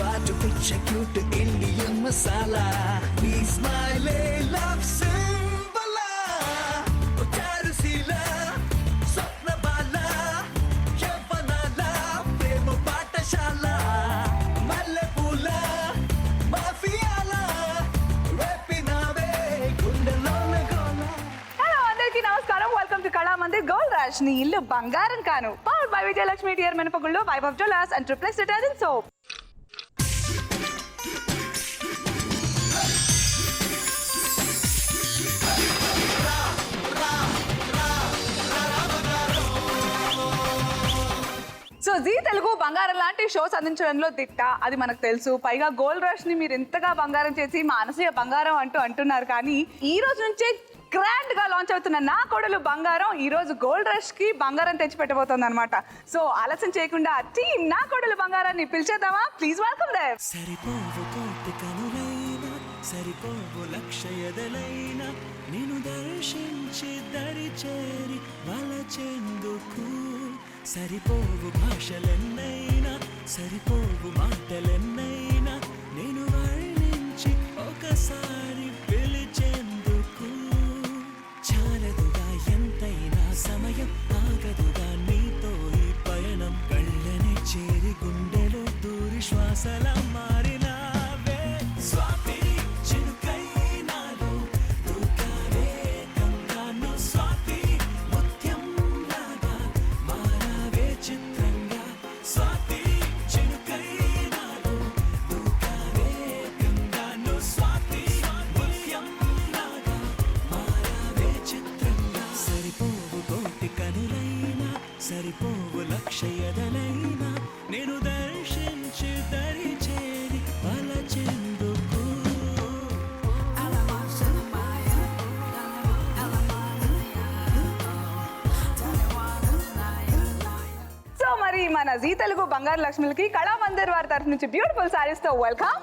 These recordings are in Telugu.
పాటు పిచ్చ క్యూట్ ఇండియన్ మసాలా నీ స్మైలే లవ్ సింబలా చారుశీల స్వప్న బాల యవ్వనాల ప్రేమ పాఠశాల మల్లెపూల మాఫియాల రేపినావే గుండెలోన గోల. హలో అందరికీ నమస్కారం. వెల్కమ్ టు కళా మందిర్ గోల్డ్ రష్. నీ ఇల్లు బంగారం కాను. పవర్డ్ బై విజయలక్ష్మి టియర్ మినపగుళ్ళు, Vaibhav jewellers and triplex detergent soap. So Zee Telugu Bangaram లాంటి షోస్ అందించడంలో దిట్ట, అది మనకు తెలుసు. పైగా గోల్డ్ రష్ ని మీరు ఎంతగా బంగారం చేసి మా అనసూయ బంగారం అంటున్నారు. కానీ ఈ రోజు నుంచే గ్రాండ్ గా లాంచ్ అవుతున్న నా కోడలు బంగారం ఈ రోజు గోల్డ్ రష్ కి బంగారం తెచ్చి పెట్టబోతుంది అనమాట. సో ఆలస్యం చేయకుండా టీమ్ నా కోడలు బంగారాన్ని పిలిచేద్దామా? Please welcome them. సరిపోవు కోటి కనులైనా సరిపోవు లక్ష ఎదలైనా నిన్ను దర్శించి దరి చేరి వలచెందుకు సరిపోవు భాషలెన్నైనా సరిపోవు మాటలెన్నైనా నేను వర్ణించి ఒకసారి పిలిచేందుకు చాలదుగా ఎంతైనా సమయం ఆగదుగా నీతో ఈ పయనం కళ్ళని చేరి గుండెలో దూరి శ్వాసల మారినావే స్వాతి చిరుకైనాలు దూకావే గంగాను స్వాతి ముత్యం లాగా మారావే చిత్రంగా స్వాతి చిరుకైనాలు దూకావే గంగాను స్వాతి ముత్యం లాగా మారావే చిత్రంగా సరిపోవు కోటి కనులైనా సరిపోవు లక్ష ఎదలైనా నేను దర్శించి దరి చేరి వలచెందుకు సో మరి మన జీ తెలుగు బంగారు లక్ష్మిలకి కళా మందిర్ వారి తరఫు నుంచి బ్యూటిఫుల్ సారీస్ తో వెల్కమ్.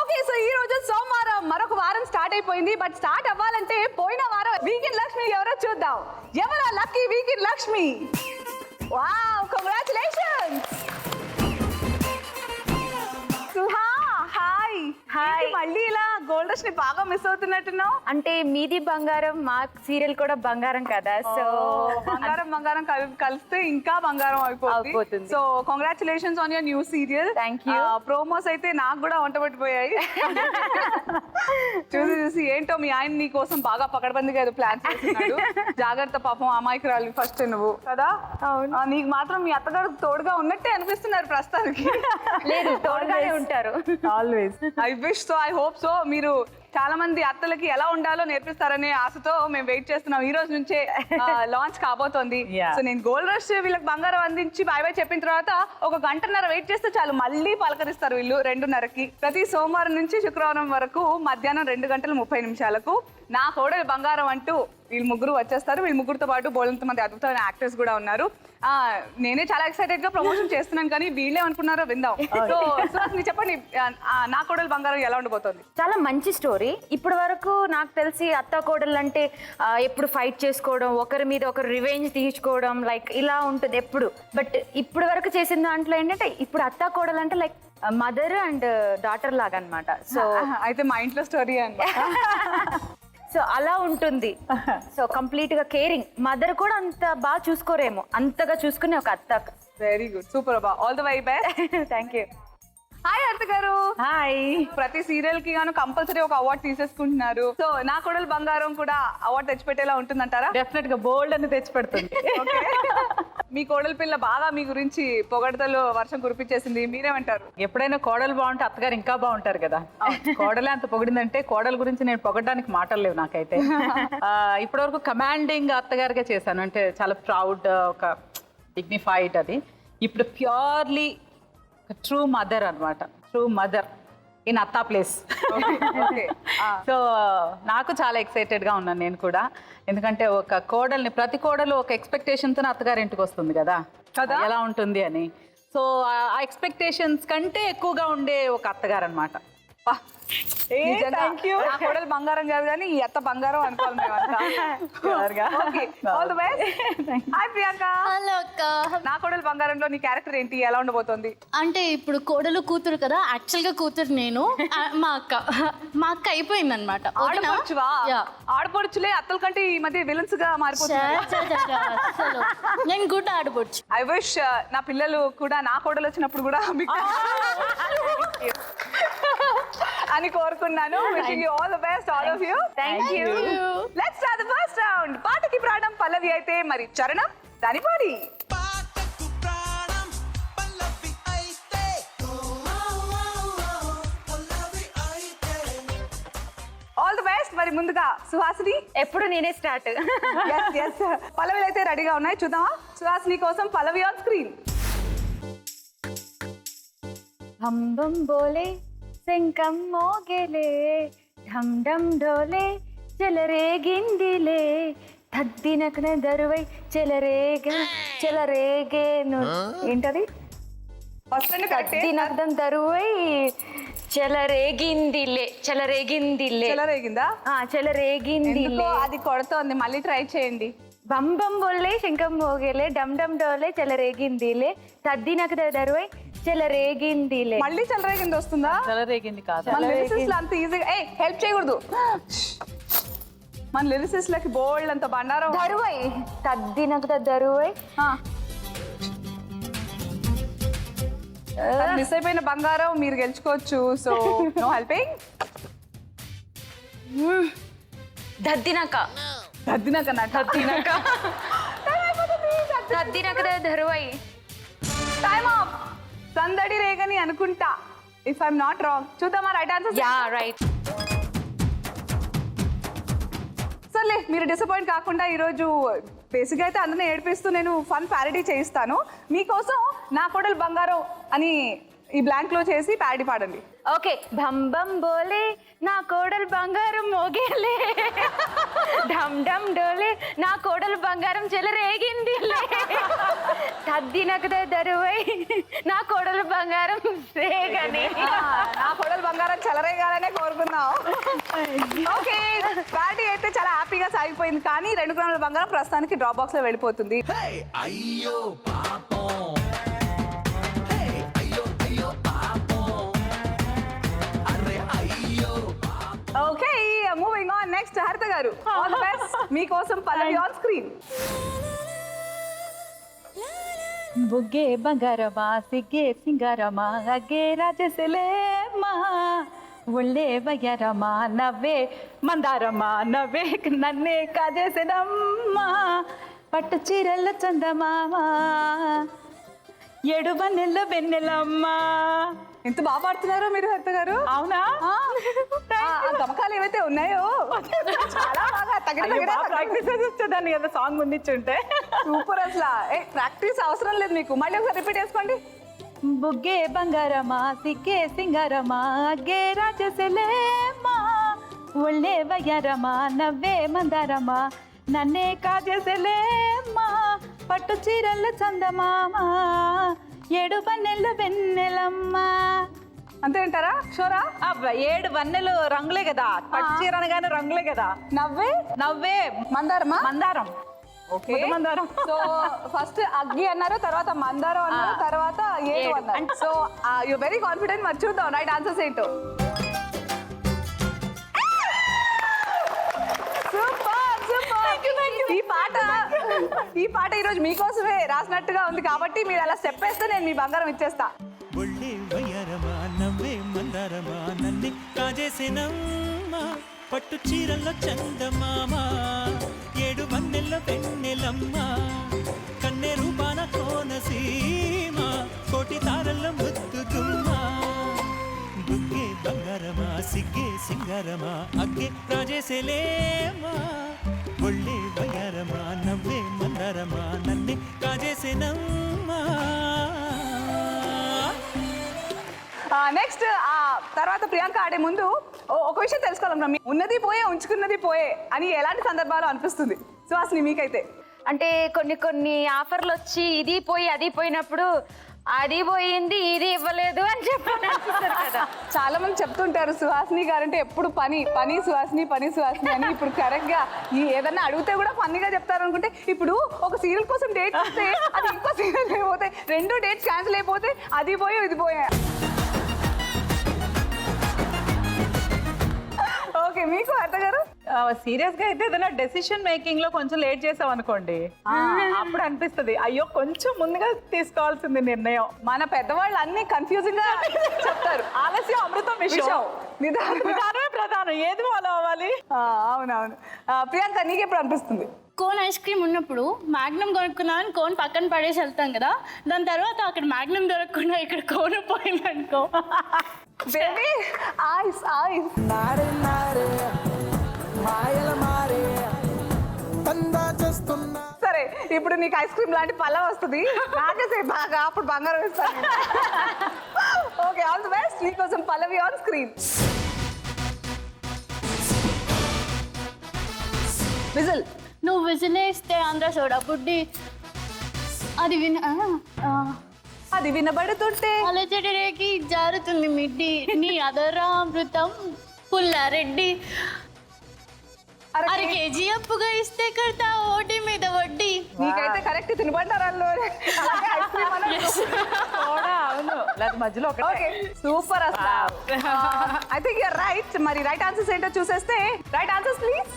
ఓకే, సో ఈ రోజు సోమవారం, మరొక వారం స్టార్ట్ అయిపోయింది. బట్ స్టార్ట్ అవ్వాలంటే పోయిన వారం వీకెండ్ లక్ష్మి ఎవరో చూద్దాం. ఎవరా lucky weekend Lakshmi? Wow, congratulations. Suha, hi. Hi. మళ్ళీ ఇలా గోల్డ్ రష్ ని బాగా మిస్ అవుతున్నట్టున్నావు. అంటే మీది బంగారం, మా సీరియల్ కూడా బంగారం కదా. సో బంగారం బంగారం కలిస్తే ఇంకా బంగారం అయిపోతుంది. అయిపోతుంది. So congratulations on your new serial. Thank you. Promos అయితే నాకు కూడా వంట పట్టిపోయాయి. చూసి ఏంటో మీ ఆయన నీ కోసం బాగా పకడ్బందీగా ఏదో ప్లాన్ చేస్తున్నాడు. జాగ్రత్త పాపం, అమాయకురాలు ఫస్ట్ నువ్వు కదా. అవును. నీకు మాత్రం మీ అత్తగారు తోడుగా ఉన్నట్టే అనిపిస్తున్నారు ప్రస్తుతానికి. లేదు, తోడుగానే ఉంటారు always. I wish so, I hope so. మీరు చాలా మంది అత్తలకి ఎలా ఉండాలో నేర్పిస్తారనే ఆశతో మేము వెయిట్ చేస్తున్నాం. ఈ రోజు నుంచే లాంచ్ కాబోతోంది. సో నేను గోల్డ్ రష్ వీళ్ళకి బంగారం అందించి బాయ్ బాయ్ చెప్పిన తర్వాత ఒక గంటన్నర వెయిట్ చేస్తే చాలు, మళ్ళీ పలకరిస్తారు వీళ్ళు 2:30కి. ప్రతి సోమవారం నుంచి శుక్రవారం వరకు మధ్యాహ్నం 2:30 నా కోడలు బంగారం అంటూ వీళ్ళు ముగ్గురు వచ్చేస్తారు. వీళ్ళ ముగ్గురుతో పాటు బోలంత మంది అద్భుతమైన యాక్టర్స్ కూడా ఉన్నారు. నేనే చాలా ఎక్సైటెడ్ గా ప్రమోషన్ చేస్తున్నాను, కానీ వీళ్ళే అనుకున్నారో విందాం. సో సుహాసిని చెప్పండి, నా కోడలు బంగారం ఎలా ఉండబోతోంది? చాలా మంచి స్టోరీ. ఇప్పటి వరకు నాకు తెలిసి అత్త కోడలు అంటే ఎప్పుడు ఫైట్ చేసుకోవడం, ఒకరి మీద ఒకరు రివెంజ్ తీసుకోవడం, లైక్ ఇలా ఉంటుంది ఎప్పుడు. బట్ ఇప్పటి వరకు చేసిన దాంట్లో ఏంటంటే ఇప్పుడు అత్త కోడలు అంటే లైక్ మదర్ అండ్ డాటర్ లాగా అనమాట. సో అయితే మా ఇంట్లో స్టోరీ అన్నమాట. సో అలా ఉంటుంది. సో కంప్లీట్ గా కేరింగ్. మదర్ కూడా అంత బాగా చూసుకోరేమో, అంతగా చూసుకునే ఒక అత్త. వెరీ గుడ్, సూపర్ అబ్బా, all the very best. Thank you. Hi Artha గారు. హాయ్. ప్రతి సీరియల్ కి గాను కంపల్సరీ ఒక అవార్డు తీసేసుకుంటున్నారు. సో నా కోడలు బంగారం కూడా అవార్డు తెచ్చిపెట్టేలా ఉంటుందంటారా? డెఫినెట్ గా బోల్డ్ అని తెచ్చి పెడుతుంది. మీ కోడలి పిల్ల బాగా మీ గురించి పొగడతలు వర్షం కురిపించేసింది, మీరేమంటారు? ఎప్పుడైనా కోడలు బాగుంటే అత్తగారు ఇంకా బాగుంటారు కదా. కోడలే అంత పొగిడిందంటే కోడల గురించి నేను పొగడానికి మాటలు లేవు నాకైతే. ఇప్పటి వరకు కమాండింగ్ అత్తగారిగా చేశాను, అంటే చాలా ప్రౌడ్, ఒక డిగ్నిఫైడ్. అది ఇప్పుడు ప్యూర్లీ ట్రూ మదర్ అనమాట. ట్రూ మదర్ ఇన్ అత్తా ప్లేస్. సో నాకు చాలా ఎక్సైటెడ్గా ఉన్నాను నేను కూడా. ఎందుకంటే ఒక కోడల్ని, ప్రతి కోడలు ఒక ఎక్స్పెక్టేషన్తో అత్తగారి ఇంటికి వస్తుంది కదా, ఎలా ఉంటుంది అని. సో సో ఆ ఎక్స్పెక్టేషన్స్ కంటే ఎక్కువగా ఉండే ఒక అత్తగారు అనమాట. Thank you. నా కోడలు బంగారం కాదు కానీ ఈ అత్త బంగారం అనుకోవాలి మేమంతా. All the best. Hi Priyanka. Hello అక్క. నా కోడలు బంగారంలో నీ క్యారెక్టర్ ఏంటి, ఎలా ఉండబోతోంది? అంటే ఇప్పుడు కోడలు కూతురు కదా, యాక్చువల్ గా కూతురు నేను, మా అక్క అయిపోయింది అనమాట. ఆడపడుచువా? ఆడపడుచులే అత్తల కంటే ఈ మధ్య విలన్స్ గా మారిపోతున్నారు. నేను గుడ్ ఆడపడుచు. ఐ విష్ నా పిల్లలు కూడా నా కోడలు వచ్చినప్పుడు కూడా మీకు అని కోరుకున్నాను. Wishing you all the best, all of you. Thank you. Let's start the first round. పాటకి ప్రాణం పల్లవి అయితే మరి చరణం దాని పాడి. పాటకు ప్రాణం పల్లవి అయితే పల్లవి అయితే. All the best. మరి ముందుగా సుహాసిని. ఎప్పుడు నేనే స్టార్ట్. yes పల్లవిలు అయితే రెడీగా ఉన్నాయి, చూద్దామా? సుహాసిని కోసం పల్లవి ఆన్ స్క్రీన్. హం బం బోలే శంఖం మోగేలే, ఢం ఢం డోలే చెలరేగిందిలే, తద్దినకన దరువై చెలరేగేను. ఏంటది? First and correct. తద్దినకం దరువై చెలరేగిందిలే. చెలరేగిందా? చెలరేగిందిలే. ఎందుకో అది కొడుతోంది, మళ్ళీ ట్రై చేయండి. బం బం బొల్లే శంఖం మోగేలే, డమ్ డమ్ డోలే చెలరేగిందిలే, తద్దినకద దరువై చెలరేగిందిలే. మళ్ళీ చెలరేగింది వస్తుందా? చెలరేగింది కాదు. మన లిరిసిస్ట్ అంత ఈజీగా హెల్ప్ చేయకూడదు. మన లిరిసిస్ట్ లకి బోల్డ్ అంత బండారం. దరువై తద్దినకద దరువై. మిస్ అయిపోయిన బంగారం మీరు గెలుచుకోవచ్చు. So no helping. దద్దినక తద్దినకద దరువై. Time up. సందడి రేగని అనుకుంటా, ఇఫ్ ఐఎమ్ నాట్ రాంగ్. చూద్దామా రైట్ ఆన్సర్? Ya right. సర్లే, మీరు డిసప్పాయింట్ కాకుండా ఈరోజు బేసిక్గా అయితే అందరినీ ఏడిపిస్తూ నేను ఫన్ ప్యారడీ చేయిస్తాను. మీకోసం నా కోడలు బంగారం అని ఈ బ్లాంక్ లో చేసి ప్యారడీ పాడండి. ఓకే. భం బం బోలే నా కోడలు బంగారం మోగేలే, ఢమ్ ఢమ్ డోలే నా కోడలు బంగారం చెలరేగిందిలే, తద్దినకద దరువై నా కోడలు బంగారం రేగని. నా కోడలు బంగారం చెలరేగాలనే కోరుకుందాం. ఓకే, ప్యారడీ అయితే చాలా హ్యాపీగా సాగిపోయింది. కానీ 2 గ్రాముల బంగారం ప్రస్తుతానికి డ్రాప్ బాక్స్ లో వెళ్ళిపోతుంది. అయ్యో పాపం, అయ్యో అయ్యో పాపం, అరే అయ్యో. Okay, moving on. నెక్స్ట్ హరిత గారు, ఆల్ ది బెస్ట్. మీకోసం పల్లవి ఆన్ స్క్రీన్. బుగ్గే బంగారమా సిగ్గే సింగారమా అగ్గే రాజసలేమా, ఒళ్ళే వయ్యారమా నవ్వే మందారమా, నవ్వే నన్నే కాజేసేదమ్మా, పట్టు చీరల చందమామా, 7 వన్నెల వెన్నెలమ్మా. ఎంత బాగా పాడుతున్నారో మీరు హరిత గారు. అవునా? ఆ గమకాలు ఏవైతే ఉన్నాయో చాలా బాగా ప్రాక్టీస్ వచ్చేదాన్ని కదా సాంగ్ ముందిచ్చుంటే. సూపర్. అసలు ప్రాక్టీస్ అవసరం లేదు మీకు. మళ్ళీ ఒకసారి రిపీట్ చేసుకోండి. బుగ్గే బంగారమా సిగ్గే సింగారమా అగ్గే రాజసలేమా, ఒళ్ళే వయ్యారమా నవ్వే మందారమా, నన్నే కాజేసలేమా, పట్టు చీరల చందమామా, 7 వన్నెల వెన్నెలమ్మా. అంతే అంటారా? షోరా? 7 వన్నెలు రంగులే కదా, పట్టు చీర అనగానే రంగులే కదా. నవ్వే నవ్వే మందారమా? మందారం. ఓకే, మందారం. సో ఫస్ట్ అగ్గి అన్నారు, తర్వాత మందారం అన్నారు, తర్వాత 7 అన్నారు. So you very confident. మరి చూద్దాం రైట్ ఆన్సర్స్ ఏంటో. ఈ పాట ఈరోజు మీకోసమే రాసినట్టుగా ఉంది కాబట్టి మీరు అలా స్టెప్ వేస్తే నేను మీ బంగారం ఇచ్చేస్తా. ఒళ్ళే వయ్యారమా నవ్వే మందారమా, నన్నే కాజేసేనమ్మా, పట్టు చీరల్లో చందమామ, 7 వన్నెల వెన్నెలమ్మ, కన్నె రూపాన కోనసీమ, కోటి తారల్లో ముద్దుగుమ్మ. బుగ్గే బంగారమా సిగ్గే సింగారమా అగ్గే రాజేసేలేమా, ఒళ్ళే వయ్యారమా నవ్వే మందారమా, నన్నే కాజేసేనమ్మా. నెక్స్ట్ తర్వాత ప్రియాంక ఆడే ముందు ఒక విషయం తెలుసుకోవాలన్నా, ఉన్నది పోయే ఉంచుకున్నది పోయే అని ఎలాంటి సందర్భాలు అనిపిస్తుంది? సో అసలు మీకైతే అంటే కొన్ని ఆఫర్లు వచ్చి ఇది పోయి అది పోయినప్పుడు అది పోయింది ఇది ఇవ్వలేదు అని చెప్పారు కదా. చాలా మంది చెప్తుంటారు సుహాసిని గారంటే ఎప్పుడు పని పని సుహాసిని అని. ఇప్పుడు కరెక్ట్ గా ఈ ఏదన్నా అడిగితే కూడా ఫన్నీగా చెప్తారు అనుకుంటే, ఇప్పుడు ఒక సీరియల్ కోసం డేట్ వస్తే అది ఇంకో సీరియల్ అయిపోతాయి, 2 డేట్స్ క్యాన్సిల్ అయిపోతే అది పోయి ఇది పోయా. ఓకే, మీకు అత్త గారు? సీరియస్ గా అయితే ఏదైనా డెసిషన్ మేకింగ్ లో కొంచెం లేట్ చేసాం అనుకోండి, అప్పుడు అనిపిస్తది అయ్యో కొంచెం ముందుగా తీసుకోవాల్సింది నిర్ణయం. మన పెద్దవాళ్ళు అన్ని కన్ఫ్యూజింగ్ గా చెప్తారు. ఆలస్యం అమృతం విషయం, నిదానమే ప్రధానం, ఏది ఫాలో అవ్వాలి. అవునవును. ప్రియాంక, నీకెప్పుడు అనిపిస్తుంది? కోన్ ఐస్ క్రీమ్ ఉన్నప్పుడు మ్యాగ్నమ్ కొనుక్కున్నామని కోన్ పక్కన పడేసి వెళ్తాం కదా, దాని తర్వాత అక్కడ మ్యాగ్నమ్ దొరకకుండా ఇక్కడ కోన్ పోయిందనుకో, బేబీ ఐస్ ఐస్ సరే, ఇప్పుడు నీకు ఐస్ క్రీమ్ లాంటి పళ్ళ వస్తుంది, నాకేసే బాగా, అప్పుడు బంగారం ఇస్తాను. Okay, all the best. నీకోసం పల్లవి ఆన్ స్క్రీన్. విజిల్. నువ్వు విజిలేస్తే ఆంధ్ర సోడా బుడ్డి అది వినబడుతుంటే అలజడి రేగి జారుతుంది మిడ్డి, నీ అదరామృతం పుల్లారెడ్డి, అర కేజీ అప్పుగా ఇస్తే కడతా ఓటి మీద వడ్డీ. నీకైతే కరెక్ట్ తినబడ్డారు. అవును, లేదా మధ్యలో ఓకే, సూపర్ అసలు. I think you're right. మరి రైట్ ఆన్సర్స్ ఏంటో చూసేస్తే, రైట్ ఆన్సర్స్ ప్లీజ్.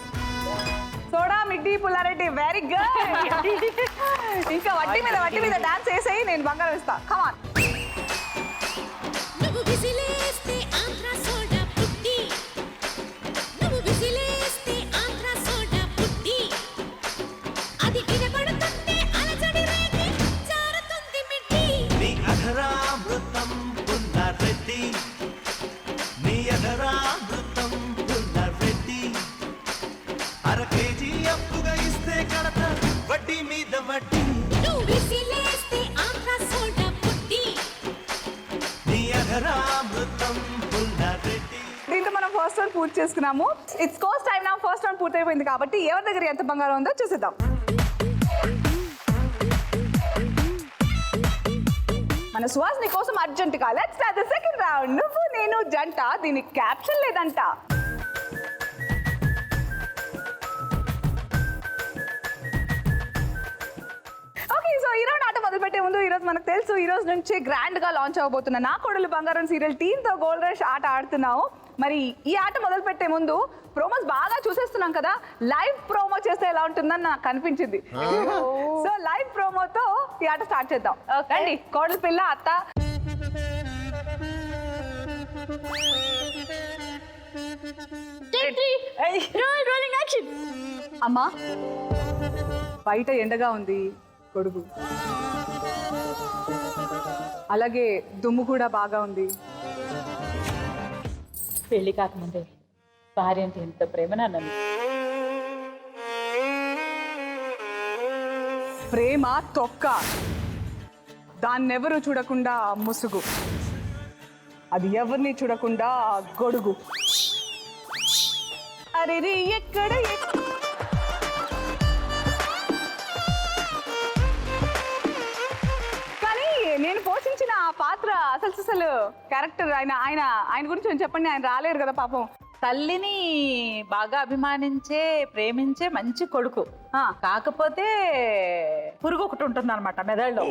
సోడా, మిడ్డి, పుల్లారెడ్డి, వెరీ గుడ్. ఇంకా వడ్డీ మీద డాన్స్ చేసేయి, నేను బంగారం ఇస్తా. కమాన్. నువ్వు విసిలేస్తే ఆంధ్ర సోడా పుట్టి, నువ్వు విసిలేస్తే ఆంధ్ర సోడా పుట్టి, అది వినబడుతుంటే అలజడి రేగి జారుతుంది మిడ్డి. నీ అధరామృతం పుల్లారెడ్డి, నీ అధరామృతం పుల్లారెడ్డి, అర కేజీ అప్పుగా ఇస్తే కడత వడ్డీ మీద వడ్డీ. నువ్వు విసిలేస్తే ఆంధ్ర సోడా పుట్టి. నీ అధరామృతం పుల్లారెడ్డి. దీంతో మనం ఫస్ట్ రౌండ్ పూర్తి చేసుకున్నాము. ఇట్స్ కోర్స్ టైం నా. ఫస్ట్ రౌండ్ పూర్తి అయిపోయింది కాబట్టి ఎవరి దగ్గర ఎంత బంగారం ఉందో చూసేద్దాం. మన సుహాసిని కోసం అర్జెంటుగా let's start the second round. నువ్వు నేను జంట, దీనికి క్యాప్షన్ లేదంట. ఓకే, సో ఈ రౌండ్ ఆట మొదలుపెట్టే ముందు ఈ రోజు మనకు తెలుసు, ఈ రోజు నుంచి గ్రాండ్ గా లాంచ్ అవబోతున్న నా కోడలు బంగారం సీరియల్ టీమ్ తో గోల్డ్ రష్ ఆట ఆడుతున్నాము. మరి ఈ ఆట మొదలు పెట్టే ముందు ప్రోమోస్ బాగా చూసేస్తున్నాం కదా, లైవ్ ప్రోమో చేస్తే ఎలా ఉంటుందని నాకు అనిపించింది. సో లైవ్ ప్రోమోతో ఈ ఆట స్టార్ట్ చేద్దాం. రండి, కోడలు పిల్ల, అత్త. అమ్మా, బయట ఎండగా ఉంది, గొడుగు, అలాగే దుమ్ము కూడా బాగా ఉంది. పెళ్లి కాకముందే భార్య అంటే ఎంత ప్రేమనా నన్ను. ప్రేమ తొక్క, దాన్నెవరు చూడకుండా ముసుగు, అది ఎవరిని చూడకుండా గొడుగు. అరే ఎక్కడ కానీ నేను పోషించిన ఆ పాత్ర అసలు క్యారెక్టర్ ఆయన గురించి కొంచెం చెప్పండి. ఆయన రాలేరు కదా పాపం. తల్లిని బాగా అభిమానించే ప్రేమించే మంచి కొడుకు, కాకపోతే పురుగు ఒకటి ఉంటుంది అనమాట మెదడులో.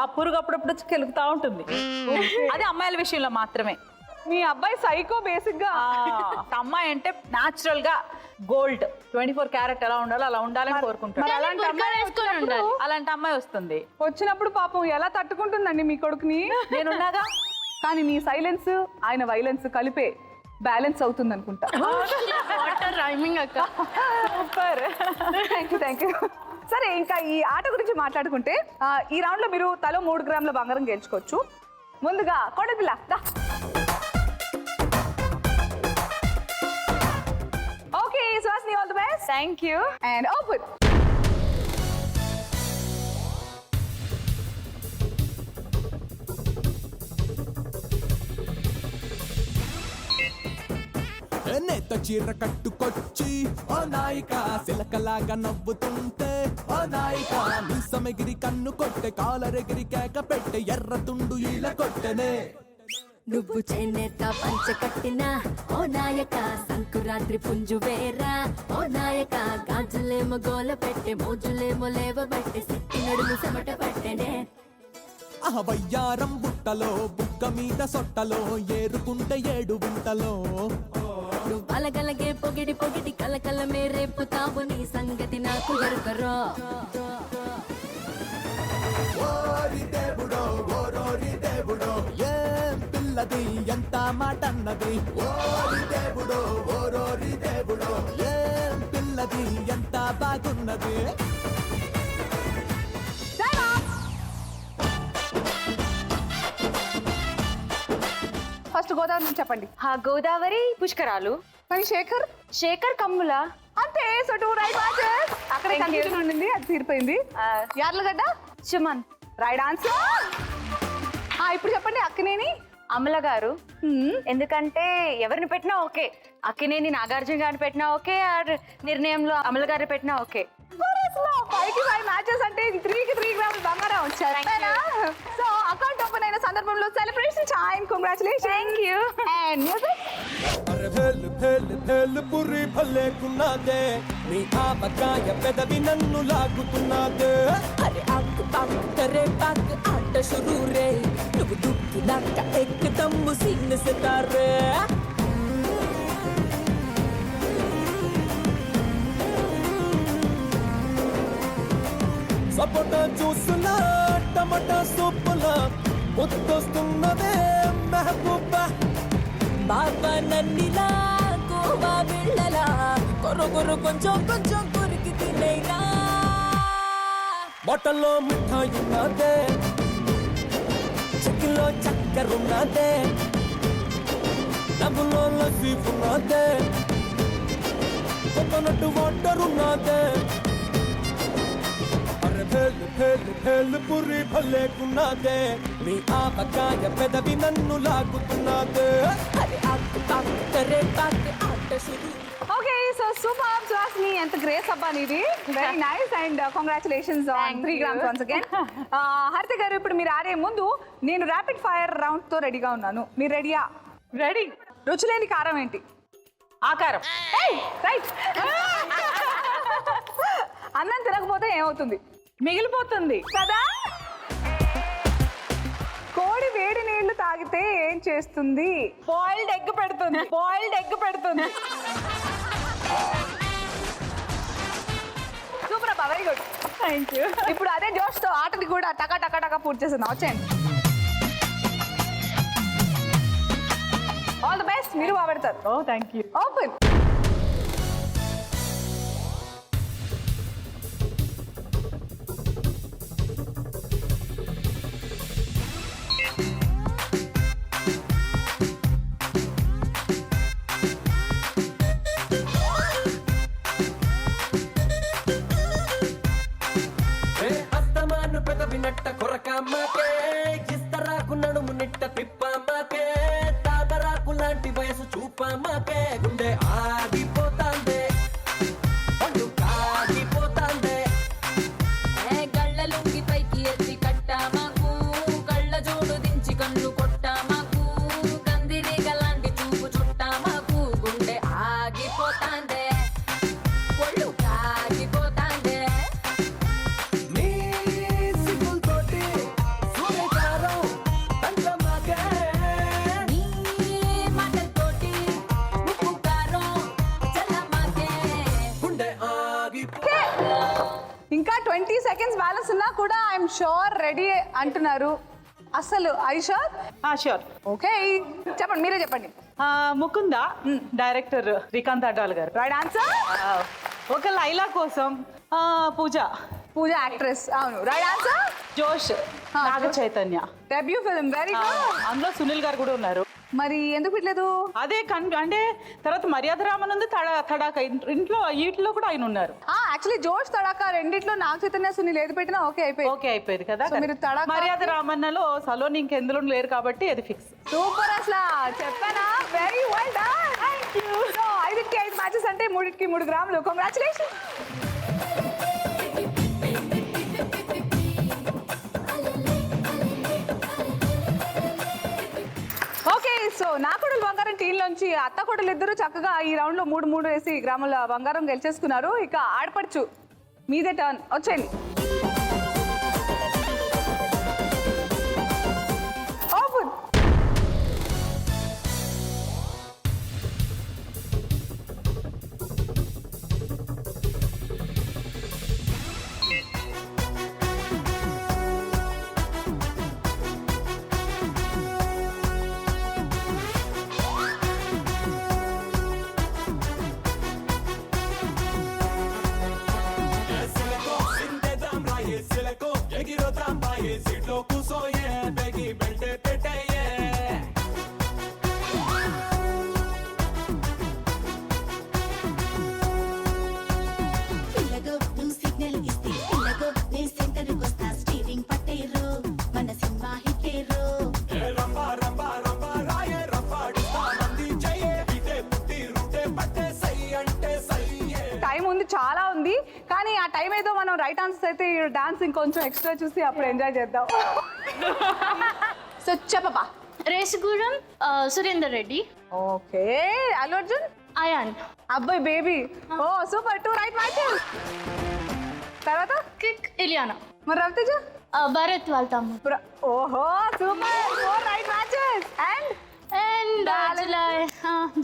ఆ పురుగు అప్పుడప్పుడు వచ్చి కెలుగుతా ఉంటుంది. అది అమ్మాయిల విషయంలో మాత్రమే. మీ అబ్బాయి సైకో బేసిక్ గా. అమ్మాయి అంటే నాచురల్ గా గోల్డ్ 24 క్యారెట్ ఎలా ఉండాలో అలా ఉండాలని కోరుకుంటాడు. అలాంటి అమ్మాయి వస్తుంది. వచ్చినప్పుడు పాపం ఎలా తట్టుకుంటుందండి మీ కొడుకుని? నేనున్నాగా. కానీ మీ సైలెన్స్ ఆయన వైలెన్స్ కలిపే బ్యాలెన్స్ అవుతుంది అనుకుంటా. Super, thank you. సరే, ఇంకా ఈ ఆట గురించి మాట్లాడుకుంటే ఈ రౌండ్ లో మీరు తలో 3 గ్రాముల బంగారం గెలుచుకోవచ్చు. ముందుగా కోడపిల్ల, okay Suhasini, all the best. Thank you. And open. నేత చీర కట్టుకొచ్చి ఓ నాయిక సిలకలాగా నవ్వుతుంటే ఓ నాయిక మీసమెగిరి కన్ను కొట్టె కాలరెగిరి కేక పెట్టె ఎర్ర తుండు ఈల కొట్టెనే నువ్వు చేనేత పంచ కట్టిన ఓ నాయక సంకురాత్రి పుంజు వేరా ఓ నాయక గాజులేమో గోల పెట్టే మోజులేమో లేవబట్టే సిట్టి నడుము చెమట పట్టెనే వయ్యారం బుట్టలో బుక్క మీద సొట్టలో ఏరుకుంటే 7 వింటలో నువ్వు అలగలగే పొగిడి పొగిడి కలకలమే రేపుతావు నీ సంగతి నాకు ఎరుకరో ఓరి దేవుడో ఓరోరి దేవుడో ఏం పిల్లది ఎంత మాట అన్నది ఓరి దేవుడో ఓరోరి దేవుడో ఏం పిల్లది ఎంత బాగున్నది ఫస్ట్ గోదావరి నుంచి చెప్పండి. గోదావరి పుష్కరాలు. మరి శేఖర్ శేఖర్ కమ్ముల. అంతే. So 2 right answers. అక్కడ కన్ఫ్యూజన్ ఉండింది, అది తీరిపోయింది. యార్లగడ్డ సుమన్. Right answer. ఇప్పుడు చెప్పండి. అక్కినేని అమల గారు. ఎందుకంటే ఎవరిని పెట్టినా ఓకే, అక్కినేని నాగార్జున గారిని పెట్టినా ఓకే, ఆర్ నిర్ణయంలో అమల గారిని పెట్టినా ఓకే. 5కి 5 మ్యాచెస్ అంటే 3కి 3 గ్రాములు బంగారం వచ్చారు. సో అకౌంట్ ఓపెన్ అయిన సందర్భంలో celebration time. Congratulation. Thank you. And music. అరే భేల్ భేల్ భేల్ పురి భలేకున్నాదే నీ ఆపకాయ పెదవి నన్ను లాగుతున్నాదే అరే ఆకు పాకు కరే పాకు ఆట షురూ రే నువ్వు దుక్కినాక ఎక్కదమ్ము సీన్ సితారే సపోటా జ్యూసులా టమాటా సూపులా ముద్దొస్తున్నదే మెహబూబా బాబా నన్నిలా కోవా బిళ్ళలా కొరకొర కొంచెం కొంచెం కొరికి తినేనా బొట్టల్లో మిఠాయి ఉన్నదే చెక్కిలో చక్కెర ఉన్నదే డబ్బులో లస్సీ ఉన్నదే కోకోనట్ వాటర్ ఉన్నదే అరే భేల్ భేల్ భేల్ పురి భలేకున్నదే నీ ఆపకాయ పెదవి నన్ను లాగుతున్నదే అరే ఆకు పాకు కరే పాకు ఆట షురూ ఓకే. సో సూపర్ సుహాసిని, ఎంత గ్రేస్ అబ్బా నీది. Very nice and congratulations on 3 grams once again. హరిత గారు, ఇప్పుడు మీరు ఆడే ముందు నేను ర్యాపిడ్ ఫైర్ రౌండ్ తో రెడీగా ఉన్నాను. మీరు రెడీయా? రెడీ. రుచిలేని కారం ఏంటి? ఆకారం. రైట్. అన్నం తినకపోతే ఏమవుతుంది? మిగిలిపోతుంది కదా. కోడి వేడి నీళ్లు తాగితే ఏం చేస్తుంది? బాయిల్డ్ ఎగ్ పెడుతుంది. బాయిల్డ్ ఎగ్ పెడుతుంది. సూపర్ అబ్బా, వెరీ గుడ్. Thank you. ఇప్పుడు అదే జోష్ తో ఆటని కూడా టకా టకా టకా పూర్తి చేస్తున్నాం. వచ్చేయండి. All the best. మీరు బాగా ఓ థ్యాంక్ యూ. ఓపెన్. అస్తమాను పెదవి నట్ట కొరకమ్మకే ఇస్తరాకు నడుము నిట్ట తిప్పమ్మకే తాతరాకు లాంటి వయసు చూపమ్మకే గుండె ఆగిపోతాందే పండు కాగిపోతాందే గళ్ళ లుంగి పైకి ఎత్తి కట్టామాకు కళ్ళ జోడు దించి కన్ను కొట్టామాకు కందిరి గలాంటి చూపు చుట్టామాకు గుండె ఆగిపోతాందే ఒళ్ళు కాగిపోతాందే నీ సిగ్గులతోటి సూర్యకారం తండ్రమ్మకే నీ మాటలతోటి ఉప్పు కారం చల్లమాకే గుండె ఆగిపో ఇంకా 20 సెకండ్స్ బ్యాలెన్స్ ఉన్నా కూడా ఐఎమ్ షూర్ రెడీ అంటున్నారు. అసలు ఐ షూర్? షూర్. ఓకే, చెప్పండి. మీరే చెప్పండి. ముకుంద డైరెక్టర్ శ్రీకాంత్ అడ్వాల్ గారు. Right answer. ఒక లైలా కోసం పూజ. పూజ యాక్ట్రెస్. అవును, right answer. Josh Naga Chaitanya. Debut film. Very good. అందులో సునీల్ గారు కూడా ఉన్నారు. మరి ఎందుకు పెట్టలేదు? అదే అంటే తర్వాత మర్యాద రామన్ ఉంది, తడాక ఇంట్లో వీటిలో కూడా ఆయన ఉన్నారు. యాక్చువల్లీ జోష్ తడాక రెండిట్లో నాగ చైతన్య సునీల్ ఏది పెట్టినా ఓకే అయిపోయింది. ఓకే అయిపోయింది కదా. So మీరు తడాకా మర్యాద రామన్నలో సలోని ఇంకెందులో లేరు కాబట్టి అది ఫిక్స్. సూపర్. అసలు చెప్పానా? Very well done. Thank you. So matches అంటే 3కి 3 గ్రాములు. కంగ్రాచులేషన్. ఓకే, సో నా కొడులు బంగారం టీం నుంచి అత్త కొడులు ఇద్దరు చక్కగా ఈ రౌండ్ లో 3 వేసి గ్రాముల బంగారం గెలిచేసుకున్నారు. ఇక ఆడపడుచు మీదే టర్న్, వచ్చేయండి. ఓపెన్. పిల్లగో నువ్వు సిగ్నల్ ఇస్తే పిల్లగో నీ సెంటర్ వస్తా స్టీరింగ్ పట్టేరు మన సినిమా హిట్టేరు టైం ఉంది, చాలా ఉంది, కానీ ఆ టైం ఏదో మనం రైట్ ఆన్సర్స్ అయితే డాన్స్ ఇంకొంచెం ఎక్స్ట్రా చూసి అప్పుడు ఎంజాయ్ చేద్దాం. సో చెప్పబా. రేసుగూడెం సురేందర్ రెడ్డి. ఓకే, అల్లు అర్జున్. అయాన్. అబ్బాయి బేబీ. ఓ సూపర్, 2 రైట్ మ్యాచెస్. తర్వాత కిక్ ఇలియానా. మరి రవితేజ. భరత్ వాళ్ళ తమ్ముడు. ఓహో super, 4 right matches. And and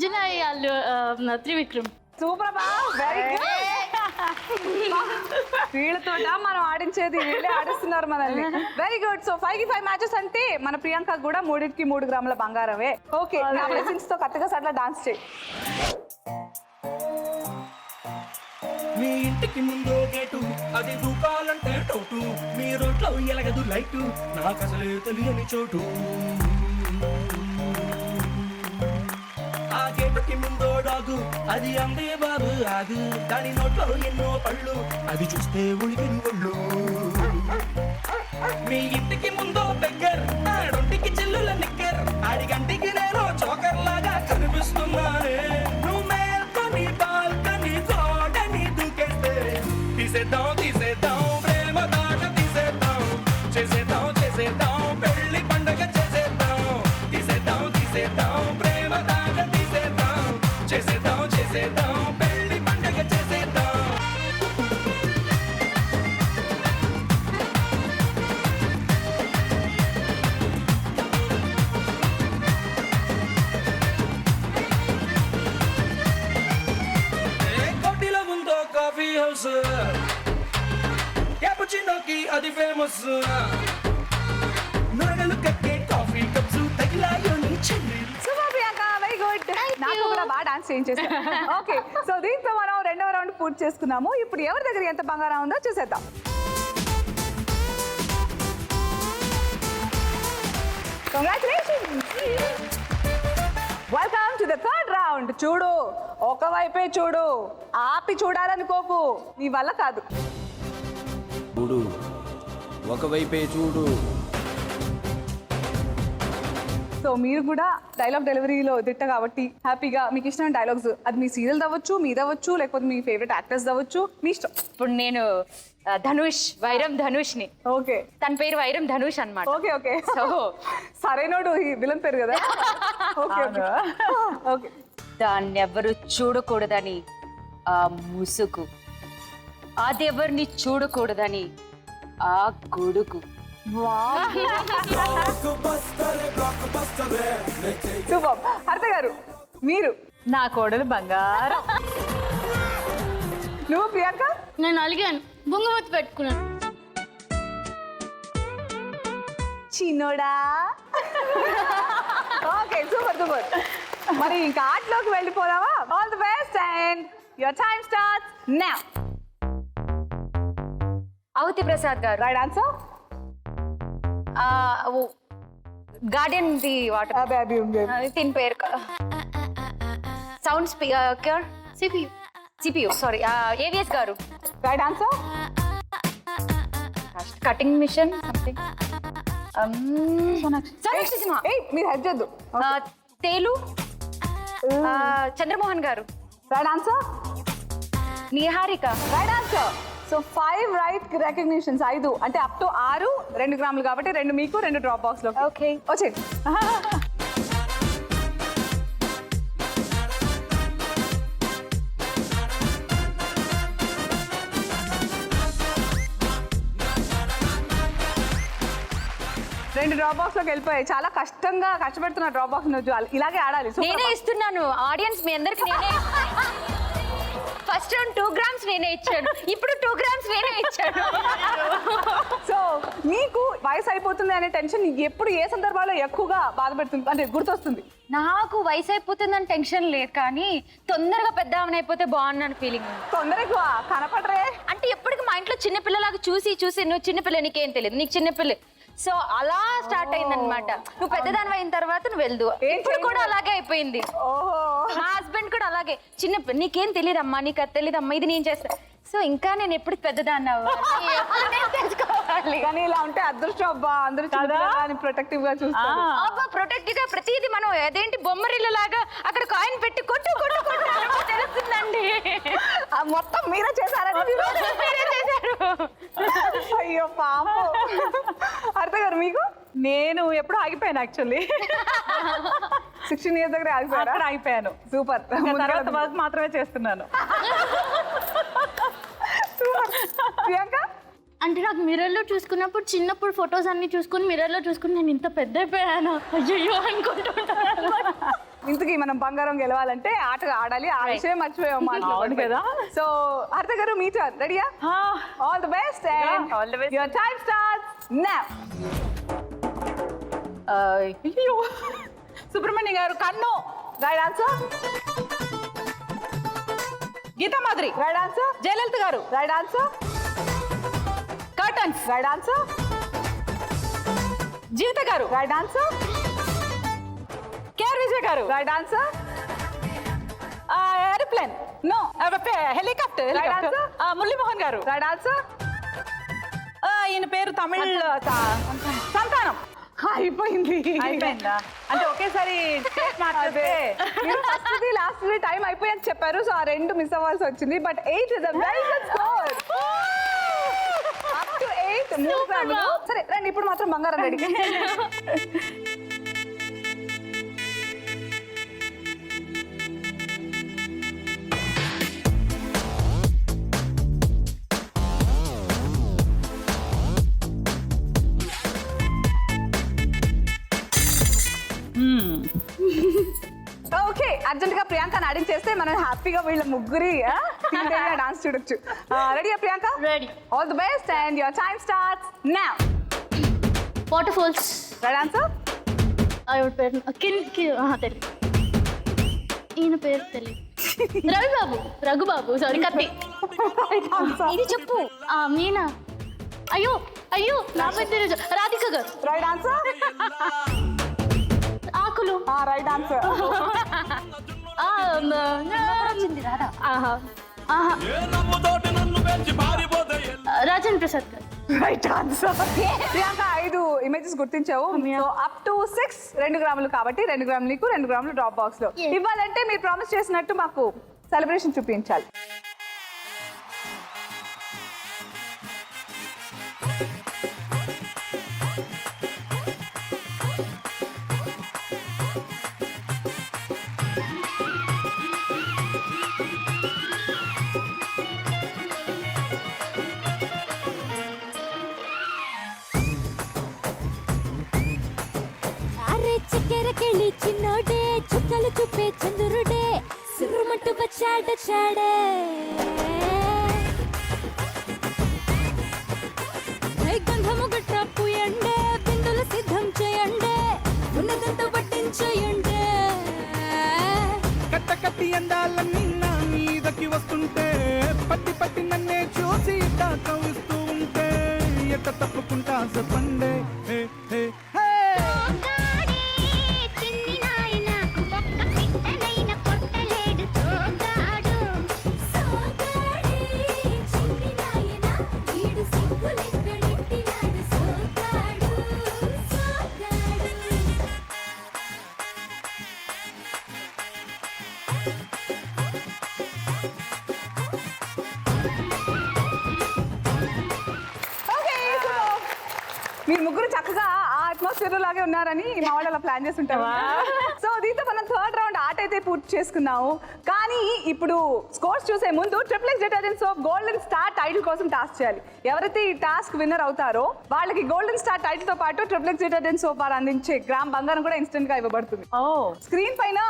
Julayi Allu Trivikram. Super బా, వెరీ గుడ్. వీళ్ళతో మనం ఆడించేది, వీళ్ళే ఆడిస్తున్నారు మనల్ని. Very good. సో 5కి 5 మ్యాచెస్ అంటే మన ప్రియాంక కూడా 3కి 3 గ్రాముల బంగారమే. ఓకే, నా బ్లెస్సింగ్స్ తో కరెక్ట్గా అట్లా డాన్స్ చేయి. మీ ఇంటికి ముందో గేటు, అది దూకాలంటే టోటు, మీ రోడ్లో ఎలగదు లైటు, నాకు అసలే తెలియని చోటు. ఆ గేటుకి ముందో డాగు, అది అందే బాబు ఆగు, దాని నోట్లో ఎన్నో పళ్ళు, అది చూస్తే ఉలికిన ఒళ్ళు. మీ ఇంటికి ముందో బెగ్గర్, ఆడొంటికి చెల్లుల నిక్కర్, ఆడిగంటికి నేను చోకర్ లాగా కనిపిస్తున్నానే. నువ్వు మేల్కొని బాల్కని గోడని దూకేస్తే తీసేద్దాం తీసేద్దాం ప్రేమ దాట తీసేద్దాం, చేసేద్దాం చేసేద్దాం పెళ్లి పండగ చేసేద్దాం, తీసేద్దాం తీసేద్దాం ప్రేమ దాట తీసేద్దాం, చేసేద్దాం చేసేద్దాం పెళ్లి పండగ చేసేద్దాం. కోటిలో ఉందో కాఫీ హౌస్, క్యాపుచినోకి అది ఫేమస్, నొరగలు కక్కే కాఫీ కప్స్ తగిలాయో నీ చెల్లి. Super Priyanka, very good. నాకు కూడా బాగా డాన్స్ చేయించేసాను. ఓకే, సో దీంతో మనం 2వ రౌండ్ పూర్తి చేసుకున్నాము. ఇప్పుడు ఎవరి దగ్గర ఎంత బంగారం ఉందో చూసేద్దాం. Congratulations. Welcome to the 3rd round. చూడు, ఒకవైపే చూడు, ఆపి చూడాలనుకోకు, నీ వల్ల కాదు. చూడు, ఒకవైపే చూడు. సో మీరు కూడా డైలాగ్ డెలివరీలో దిట్ట కాబట్టి హ్యాపీగా మీకు ఇష్టమైన డైలాగ్స్, అది మీ సీరియల్ అవ్వచ్చు, మీదవచ్చు, లేకపోతే మీ ఫేవరెట్ యాక్టర్స్ అవ్వచ్చు, మీ ఇష్టం. ఇప్పుడు నేను ధనుష్, వైరం ధనుష్ని. ఓకే తన పేరు వైరం ధనుష్ అన్నమాట. Okay okay. సో సరైనోడు ఈ విలన్ పేరు కదా. Okay okay. దాన్ని ఎవరు చూడకూడదని ఆ ముసుగు, అదెవరిని చూడకూడదని ఆ గొడుగు. సూపర్. హర్త గారు, మీరు. నా కోడలు బంగారం. నువ్వు ప్రియాంక. నేను అలిగాను, బొంగమూతి పెట్టుకున్నాను. చిన్నోడా. Okay, super super. మరి ఇంకా ఆటలోకి వెళ్ళిపోదామా? All the best and your time starts now. అవతి ప్రసాద్ గారు. Right answer. Garden the water. తిన్ పేరు sound speaker. CPU sorry. AVS గారు. Right answer. Cutting machine something. Sonakshi సినిమా. మీరు హెడ్ చేద్దు. తేలు. చంద్రమోహన్ గారు. Right answer. Niharika. Right answer. So 5 right recognitions, 5 అంటే అప్ టు 6, 2 గ్రాములు కాబట్టి 2 మీకు 2 డ్రాప్ బాక్స్ లో. ఓకే. వచ్చేయండి. రెండు డ్రాప్ బాక్స్ లోకి వెళ్ళిపోయాయి. చాలా కష్టపడుతున్న డ్రాప్ బాక్స్ నువ్వు ఇలాగే ఆడాలి. నేనే ఇస్తున్నాను ఆడియన్స్ మీ అందరికి. నేనే ఫస్ట్ రౌండ్ 2 grams నేనే ఇచ్చాను, ఇప్పుడు 2 grams నేనే ఇచ్చాను. సో నీకు వయసు అయిపోతుంది అనే టెన్షన్ ఎప్పుడు ఏ సందర్భాల్లో ఎక్కువగా బాధ పెడుతుంది అంటే గుర్తొస్తుంది? నాకు వయసు అయిపోతుందని టెన్షన్ లేదు, కానీ తొందరగా పెద్ద ఆమె అయిపోతే బాగున్నాను ఫీలింగ్. తొందరగా కనపడరే అంటే ఎప్పటికి మా ఇంట్లో చిన్నపిల్లలాగా చూసి నువ్వు చిన్నపిల్ల, నీకేం తెలియదు, నీకు చిన్నపిల్ల. సో అలా స్టార్ట్ అయింది అనమాట. నువ్వు పెద్దదాని అయిన తర్వాత నువ్వు వెళ్దు. ఇప్పుడు కూడా అలాగే అయిపోయింది. మా హస్బెండ్ కూడా అలాగే చిన్న, నీకేం తెలియదమ్మా, నీకు అది తెలియదమ్మా, ఇది నేను చేస్తా. సో ఇంకా నేను ఎప్పుడు పెద్దదాన్ని అవ్వాలి, ఎప్పుడు నేను తెలుసుకోవాలి. కానీ ఇలా ఉంటే అదృష్టం అబ్బా, అందరూ ప్రొటెక్టివ్ గా చూస్తారు. ప్రొటెక్టివ్ గా ప్రతిదీ మనం అదేంటి బొమ్మరిల్లు లాగా అక్కడ కాయిన్ పెట్టి కొట్టు తెలుస్తుందండి. మొత్తం మీరే చేశారని. మీరే చేశారు. అయ్యో పాపం. అర్థ గారు మీకు? నేను ఎప్పుడు ఆగిపోయాను యాక్చువల్లీ. 16 years దగ్గర అక్కడ ఆగిపోయాను. సూపర్. తర్వాత వర్క్ మాత్రమే చేస్తున్నాను. ప్రియాంక? అంటే నాకు మిర్రర్లో చూసుకున్నప్పుడు చిన్నప్పుడు ఫొటోస్ అన్ని చూసుకుని మిర్రర్లో చూసుకుని నేను ఇంత పెద్ద అయిపోయాను అయ్యో అనుకుంటుంటాను. ఇంతకీ మనం బంగారం గెలవాలంటే ఆట ఆడాలి. ఆ విషయం మర్చిపోయాం కదా. సో హరిత గారు మీ టర్న్. రెడీయా? All the best and all the best. Your time starts now. Subrahmanya గారు కన్ను. Right answer. Geetha Madhuri. Right answer. Jayalalitha గారు. Right answer. Curtains. Right answer. Jeevitha గారు. Right answer. కేఆర్ విజయ్ గారు. Right answer. Aeroplane. No. Helicopter. Right answer. Murali Mohan గారు. Right answer. ఈయన పేరు తమిళ్. సంతానం. అయిపోయింది. అయిపోయిందా? అంటే ఒకేసారి లాస్ట్ టైం అయిపోయాక చెప్పారు. సో ఆ 2 మిస్ అవ్వాల్సి వచ్చింది. But 8 is a very good score. Up to 8 3 గ్రాములు. సరే రండి, ఇప్పుడు మాత్రం బంగారం రెడీ. ఓకే, అర్జెంట్ గా ప్రియాంక ఆడించేస్తే మనం హ్యాపీగా వీళ్ళ ముగ్గురి డాన్స్ చూడొచ్చు. రెడీయా Priyanka? Ready. All the best and your time starts now. Waterfalls. Right answer. పేరు తెలియదు, ఈయన పేరు తెలియదు. రఘుబాబు సారీ కత్తి. ఇది చెప్పు. మీనా. అయ్యో నా పేరు రాధిక గారు. Right answer. ఆకులు. Right answer. రాజేంద్ర ప్రసాద్ గారు. Right answer. ప్రియాంక 5 ఇమేజెస్ గుర్తించావు. సో అప్ టు 6 2 గ్రాములు కాబట్టి 2 గ్రాములు నీకు, 2 గ్రాములు డ్రాప్ బాక్స్ లో ఇవ్వాలంటే మీరు ప్రామిస్ చేసినట్టు మాకు సెలబ్రేషన్ చూపించాలి. చక్కెరకెళ్ళి చిన్నోడే చుక్కలు చూపే చంద్రుడే సిరుమట్టు వచ్చాడే గంధము గట్ట పూయండే బిందులు సిద్ధం చేయండే ఉన్నదంతా పట్టించేయండే కట్టి అందాలన్నీ నా మీదకి వస్తుంటే పట్టి నన్నే చూసి కవిస్తూ ఉంటే ఎట్ట తప్పుకుంటా చెప్పండే. మీరు ముగ్గురు చక్కగా ఆ అట్మాస్ఫియర్ లాగే ఉన్నారని మా వాళ్ళు అలా ప్లాన్ చేస్తుంటారు. సో దీంతో మనం థర్డ్ రౌండ్ ఆట అయితే పూర్తి చేసుకున్నాము. కానీ ఇప్పుడు స్కోర్స్ చూసే ముందు triplex detergent soap golden star title కోసం టాస్క్ చేయాలి. ఎవరైతే ఈ టాస్క్ విన్నర్ అవుతారో వాళ్ళకి గోల్డెన్ స్టార్ టైటిల్ తో పాటు ట్రిప్లెక్స్ డిటర్జెంట్ సోప్ వారు అందించే గ్రామ్ బంగారం కూడా ఇన్స్టెంట్ గా ఇవ్వబడుతుంది. స్క్రీన్ పైన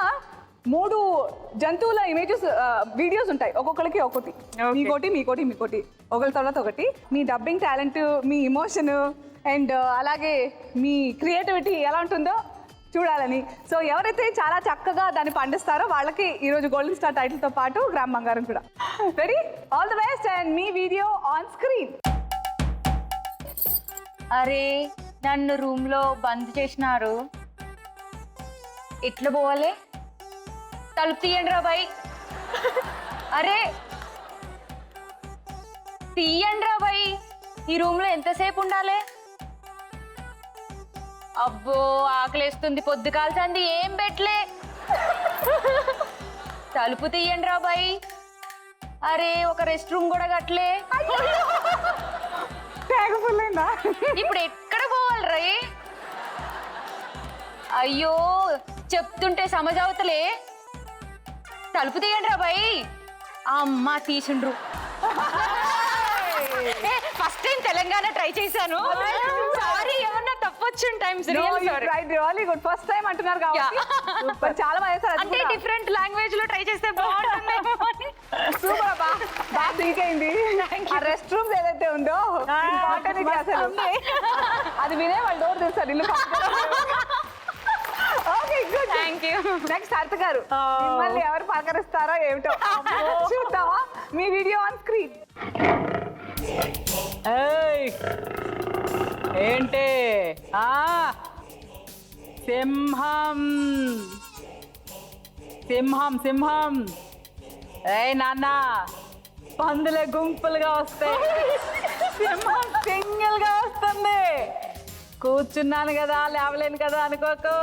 3 జంతువుల ఇమేజెస్ వీడియోస్ ఉంటాయి. ఒక్కొక్కరికి ఒక్కొక్కటి, మీకోటి ఒకరి తర్వాత ఒకటి. మీ డబ్బింగ్ టాలెంట్, మీ ఇమోషన్ అండ్ అలాగే మీ క్రియేటివిటీ ఎలా ఉంటుందో చూడాలని. సో ఎవరైతే చాలా చక్కగా దాన్ని పండిస్తారో వాళ్ళకి ఈరోజు గోల్డెన్ స్టార్ టైటిల్ తో పాటు గ్రామ్ బంగారం కూడా. Ready? All the best and me video on screen. అరే నన్ను రూమ్ లో బంద్ చేసినారు, ఎట్లా పోవాలి? తలుపు తీయండి రా బాయ్. అరే తీయండి రా బాయ్, ఈ రూమ్ లో ఎంతసేపు ఉండాలి? అబ్బో ఆకలేస్తుంది, పొద్దు కాల్సింది ఏం పెట్టలే. తలుపు తీయండి రా బాయ్. అరే ఒక రెస్ట్ రూమ్ కూడా కట్టలే. ఇప్పుడు ఎక్కడ పోవాలి రే? అయ్యో చెప్తుంటే సమజవుతలే. తలుపు తీయండి రా బాయ్. అమ్మ తీసిండ్రు. ఫస్ట్ టైం తెలంగాణ ట్రై చేశాను. సారీ ఏమన్నా తప్పొచ్చిన టైమ్స్. ఫస్ట్ టైం అంటున్నారు కాబట్టి చాలా అంటే డిఫరెంట్ లాంగ్వేజ్ లో ట్రై చేస్తే బాగుంటుంది. సూపర్ బాగా సింక్ అయింది. ఆ రెస్ట్ రూమ్ ఏదైతే ఉందో అసలు అది వినే వాళ్ళు డోర్ తెస్తారు ఇల్లు. Okay good, thank you. Next Hartha గారు, మిమ్మల్ని ఎవరు పలకరిస్తారో ఏమిటో చూద్దామా? మీ వీడియో ఆన్ స్క్రీన్. ఏంటి సింహం సింహం సింహం. ఏయ్ నాన్న, పందులే గుంపులుగా వస్తాయి, సింహం సింగిల్ గా వస్తుంది. కూర్చున్నాను కదా లేవలేను కదా అనుకోకు.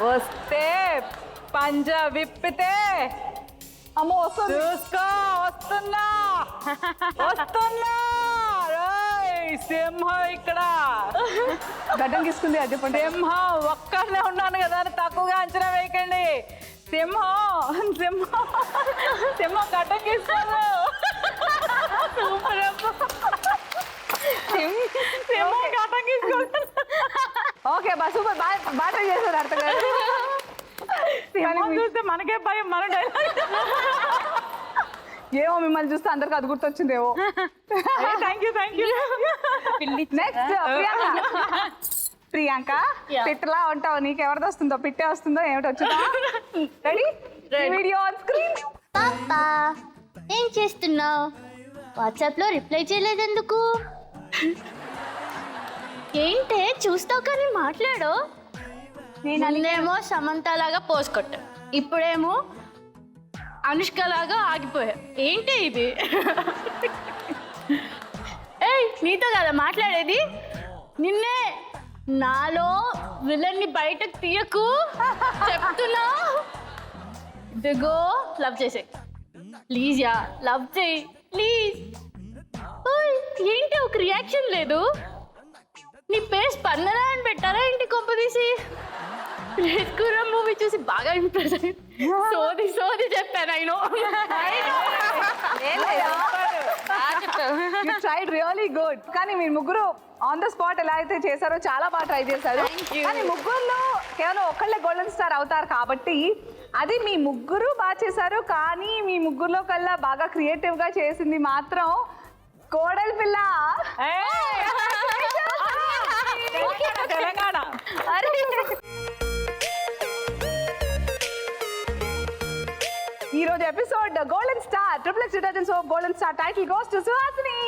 వస్తే పంజా విప్పితే అమ్మో వస్తుంది, చూసుకో. వస్తున్నా సింహం ఇక్కడ. గడ్డం తీసుకుంది అది చెప్పండి. సింహం ఒక్కడనే ఉన్నాను కదా అని తక్కువగా అంచనా వేయకండి. సింహం సింహం సింహం గడ్డం తీసుకోదు. సింహం గడ్డం తీసుకోదు. ఓకే బా సూపర్, బాగా ట్రై చేశారు హర్త గారు. సింహం చూస్తే మనకే భయం. మన డైలాగ్ ఏమో మిమ్మల్ని చూస్తే అందరికి అది గుర్తొచ్చిందేమో. Thank you. నెక్స్ట్ ప్రియాంక, పిట్టలా ఉంటావు, నీకు ఎవరిది వస్తుందో, పిట్టే వస్తుందో ఏమిటి వచ్చిందా? రెడీ? Video on screen. పాపా ఏం చేస్తున్నావు? వాట్సాప్ లో రిప్లై చేయలేదెందుకు? ఏంటే చూస్తావు కానీ మాట్లాడు. నేనేమో సమంత లాగా పోస్ కొట్టా, ఇప్పుడేమో అనుష్క లాగా ఆగిపోయా. ఏంటి ఇది? ఏయ్ నీతో కదా మాట్లాడేది. నిన్నే నాలో విలన్ని బయటకు తీయకు చెప్తున్నా. దిగో లవ్ చేసే ప్లీజ్. యా లవ్ చేయి ప్లీజ్. ఏంటి ఒక రియాక్షన్ లేదు? నీ పేరు స్పందన అని పెట్టారా ఏంటి కొంపదీసి? రెడ్కూరం మూవీ చూసి బాగా ఇంప్రెస్ అయ్యి సోది చెప్పాను. You tried really good. కానీ మీరు ముగ్గురు ఆన్ ద స్పాట్ ఎలా అయితే చేశారో చాలా బాగా ట్రై చేశారు. కానీ ముగ్గురులో కేవలం ఒక్కళ్ళే గోల్డెన్ స్టార్ అవుతారు కాబట్టి అది మీ ముగ్గురు బాగా చేశారు. కానీ మీ ముగ్గురులో కల్లా బాగా క్రియేటివ్ గా చేసింది మాత్రం కోడలి పిల్ల. తెలంగాణ. ఈ రోజు episode golden star triplex detergent soap golden star title goes to Suhasini.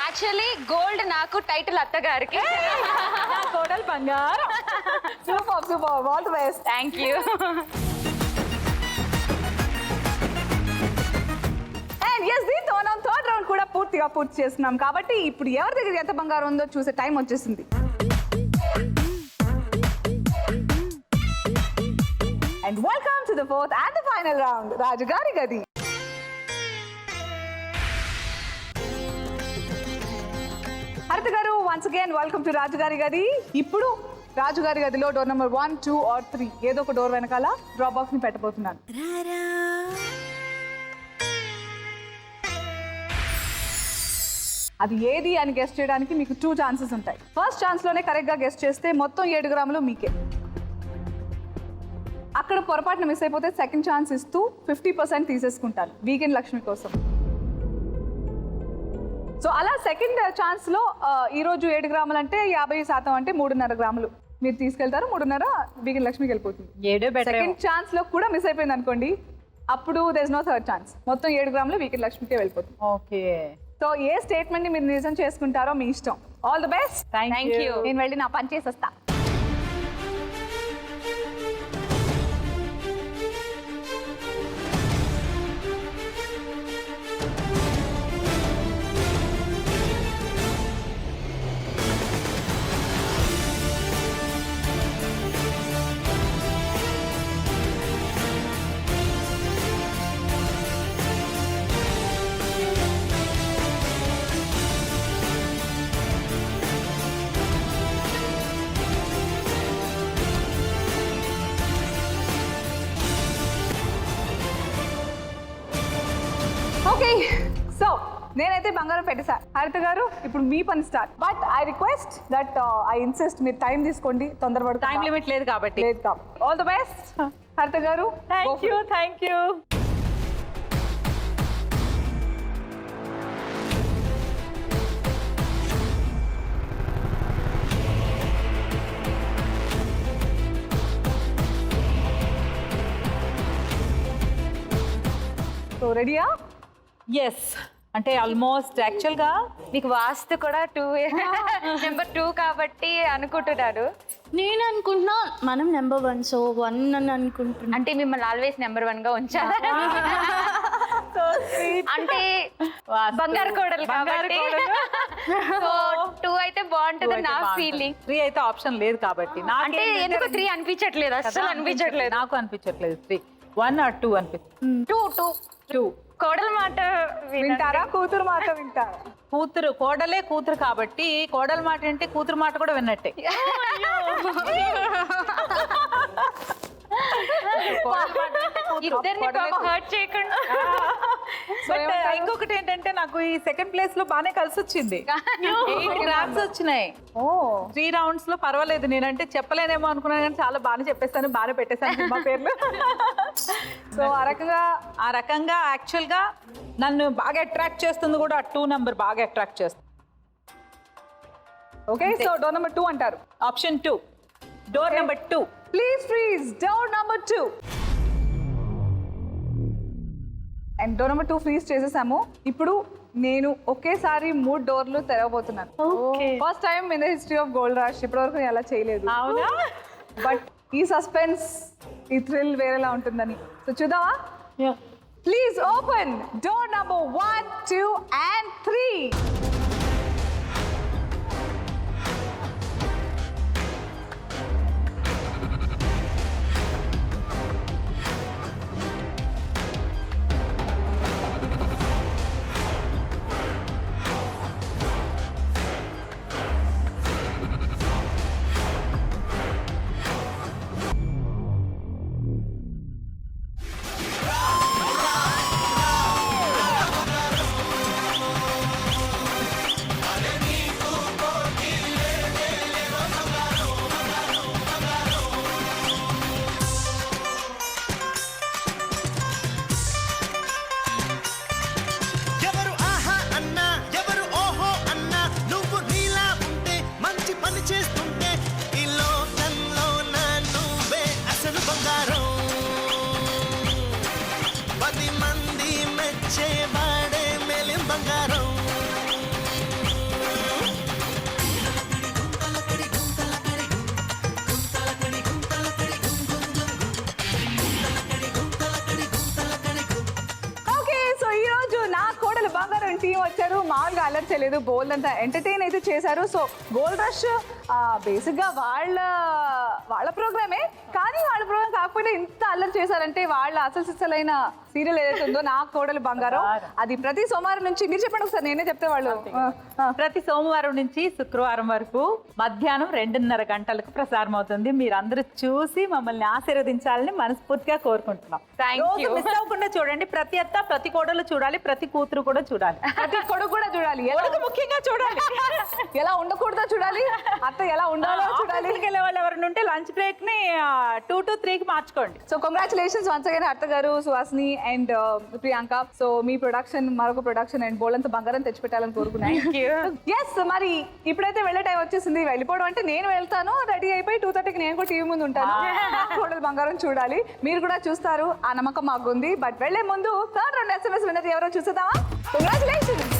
Actually gold నాకు, టైటిల్ అత్తగారికి. కోడల్ బంగారం. Super all the best. Thank you. And yes, దీంతో మనం థర్డ్ రౌండ్ కూడా పూర్తి చేస్తున్నాం కాబట్టి ఇప్పుడు ఎవరి దగ్గర ఎంత బంగారం ఉందో చూసే టైం వచ్చేసింది. And welcome to the fourth and the final round, Raju Gari Gadi. Once again welcome to రాజుగారి గది. ఇప్పుడు రాజుగారి గదిలో డోర్ నెంబర్ 1, 2 or 3 ఏదో ఒక డోర్ వెనకాల డ్రాప్ బాక్స్ ని పెట్టబోతున్నాను. అది ఏది అని గెస్ట్ చేయడానికి మీకు 2 ఛాన్సెస్ ఉంటాయి. ఫస్ట్ ఛాన్స్ లోనే కరెక్ట్ గా గెస్ట్ చేస్తే మొత్తం 7 గ్రాములు మీకే. అక్కడ పొరపాటున మిస్ అయిపోతే సెకండ్ ఛాన్స్ ఇస్తూ 50% తీసేసుకుంటాను వీకెండ్ లక్ష్మి కోసం. సో అలా సెకండ్ ఛాన్స్ లో ఈరోజు 7 గ్రాములు అంటే 50% అంటే 3.5 గ్రాములు మీరు తీసుకెళ్తారు. 3.5 వీకెండ్ లక్ష్మికి వెళ్ళిపోతుంది. సెకండ్ ఛాన్స్ లో కూడా మిస్ అయిపోయింది అనుకోండి, అప్పుడు there is no third chance. మొత్తం 7 గ్రాములు వీకెండ్ లక్ష్మికే వెళ్ళిపోతుంది. ఓకే. సో ఏ స్టేట్మెంట్ ని మీరు నిజం చేసుకుంటారో మీ ఇష్టం. All the best. Thank you. నేను వెళ్ళి నా పని చేసి వస్తా. ఓకే, సో నేనైతే బంగారం పెట్టేసా. హరిత గారు ఇప్పుడు మీ పని start. But I request that I insist మీరు టైం తీసుకోండి, తొందరపడు. టైం లిమిట్ లేదు కాబట్టి. లేదు కాబట్టి ఆల్ ది బెస్ట్ హరిత గారు. Thank you. Thank you. So రెడీయా? ఎస్, అంటే ఆల్మోస్ట్ యాక్చువల్గా మీకు వాస్తు కూడా 2 నెంబర్ 2 కాబట్టి అనుకుంటున్నారు. నేను అనుకుంటున్నా మనం నెంబర్ 1, సో 1 అని అనుకుంటున్నా. అంటే మిమ్మల్ని ఆల్వేస్ నెంబర్ 1 గా ఉంచాలి. అంటే బంగారు కోడలు కాబట్టి సో 2 అయితే బాగుంటుంది నా ఫీలింగ్. 3 అయితే ఆప్షన్ లేదు కాబట్టి. అంటే ఎందుకు 3 అనిపించట్లేదు, అసలు అనిపించట్లేదు. నాకు అనిపించట్లేదు 3. 1 or 2 అనిపిస్తుంది. 2 కోడల మాట వింటారా, కూతురు మాట వింటారా? కూతురు కోడలే కూతురు కాబట్టి కోడల మాట అంటే కూతురు మాట కూడా విన్నట్టే. ఇద్దరిని హర్ట్ చేయకుండా. ఇంకొకటి ఏంటంటే నాకు ఈ సెకండ్ ప్లేస్ లో బాగానే కలిసి వచ్చింది. 8 గ్రామ్స్ వచ్చినాయి. 3 rounds లో పర్వాలేదు. నేనంటే చెప్పలేనేమో అనుకున్నాను కానీ చాలా బాగానే చెప్పేస్తాను, బాగానే పెట్టేశాను మా పేర్లు. సో ఆ రకంగా యాక్చువల్ గా నన్ను బాగా అట్రాక్ట్ చేస్తుంది కూడా 2 నెంబర్ బాగా అట్రాక్ట్ చేస్తుంది. ఓకే, సో డోర్ నెంబర్ 2 అంటారు. Option 2, door number 2. Please freeze door number 2. And door number 2 freeze చేసేసాము. ఇప్పుడు నేను ఒకేసారి 3 డోర్లు తెరవబోతున్నాను. First time in the history of gold rush. ఇప్పటివరకు ఎలా చేయలేదు. అవునా? బట్ ఈ సస్పెన్స్, ఈ థ్రిల్ వేరేలా ఉంటుందని. సో చూద్దామా? Please open door number 1, 2 and 3. Team వచ్చారు, మామూలుగా అలర్ట్ చేయలేదు, బోల్డ్ అంతా ఎంటర్టైన్ అయితే చేశారు. సో గోల్డ్ రష్ బేసిక్గా వాళ్ళ ప్రోగ్రామే, కానీ వాళ్ళ ప్రోగ్రామ్ కాకుండా కాకపోతే ఇంత అల్లరి చేశారంటే వాళ్ళ అసలు సిస్సలైన సీరియల్ ఏదైతే ఉందో నా కోడలు బంగారం, అది ప్రతి సోమవారం నుంచి మీరు చెప్పండి ఒకసారి, నేనే చెప్తే వాళ్ళు ప్రతి సోమవారం నుంచి శుక్రవారం వరకు మధ్యాహ్నం 2:30 గంటలకు ప్రసారం అవుతుంది. మీరందరూ చూసి మమ్మల్ని ఆశీర్వదించాలని మనస్ఫూర్తిగా కోరుకుంటున్నాం. రోజు మిస్ అవ్వకుండా చూడండి. ప్రతి అత్త ప్రతి కోడలు చూడాలి, ప్రతి కూతురు కూడా చూడాలి, ప్రతి కొడుకు కూడా చూడాలి, కొడుకు ముఖ్యంగా చూడాలి. ఎలా ఉండకూడదో చూడాలి, అత్త ఎలా ఉండాలో చూడాలి. వెళ్ళే వాళ్ళు ఎవరైనా ఉంటే లంచ్ బ్రేక్ ని 2 to 3కి మార్చుకోండి. సో కంగ్రాచులేషన్స్ వన్స్ అగైన్ అత్త గారు, Suhasini and Priyanka. So me production మరొక ప్రొడక్షన్ అండ్ బోల్డంత బంగారం తెచ్చిపెట్టాలని కోరుకున్నాను. ఎస్, మరి ఇప్పుడైతే వెళ్ళే టైం వచ్చేసింది. వెళ్ళిపోవడం అంటే నేను వెళ్తాను, రెడీ అయిపోయి 2:30కి నేను కూడా టీవీ ముందు ఉంటాను. కోడలు బంగారం చూడాలి, మీరు కూడా చూస్తారు, ఆ నమ్మకం మాకు ఉంది. బట్ వెళ్లే ముందు థర్డ్ రౌండ్ SMS విన్నర్ ఎవరో చూసేద్దామా? కంగ్రాచులేషన్స్.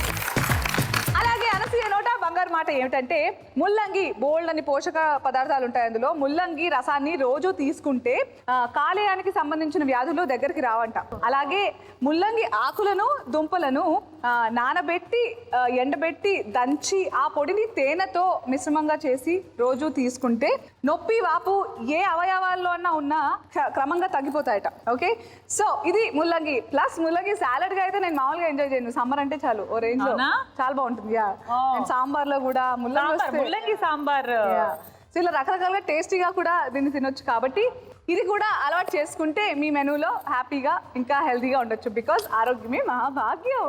అలాగే అనసూయ నోట బంగారు మాట ఏమిటంటే, ముల్లంగి బోల్డ్ అని పోషక పదార్థాలు ఉంటాయి అందులో. ముల్లంగి రసాన్ని రోజు తీసుకుంటే కాలేయానికి సంబంధించిన వ్యాధులు దగ్గరికి రావంట. అలాగే ముల్లంగి ఆకులను దుంపలను నానబెట్టి ఎండబెట్టి దంచి ఆ పొడిని తేనెతో మిశ్రమంగా చేసి రోజు తీసుకుంటే నొప్పి వాపు ఏ అవయవాల్లో అన్నా ఉన్నా క్రమంగా తగ్గిపోతాయట. ఓకే, సో ఇది ముల్లంగి ప్లస్ ముల్లంగి సాలడ్ గా అయితే నేను మామూలుగా ఎంజాయ్ చేయను. సమ్మర్ అంటే చాలు ఓ రేంజ్ లో చాలా బాగుంటుంది. సాంబార్ లో కూడా ముల్లంగి సాంబార్, సో ఇలా రకరకాలుగా టేస్టీగా కూడా దీన్ని తినొచ్చు. కాబట్టి ఇది కూడా అలవాటు చేసుకుంటే మీ మెనూలో హ్యాపీగా ఇంకా హెల్తీగా ఉండొచ్చు. బికాస్ ఆరోగ్యమే మహాభాగ్యం,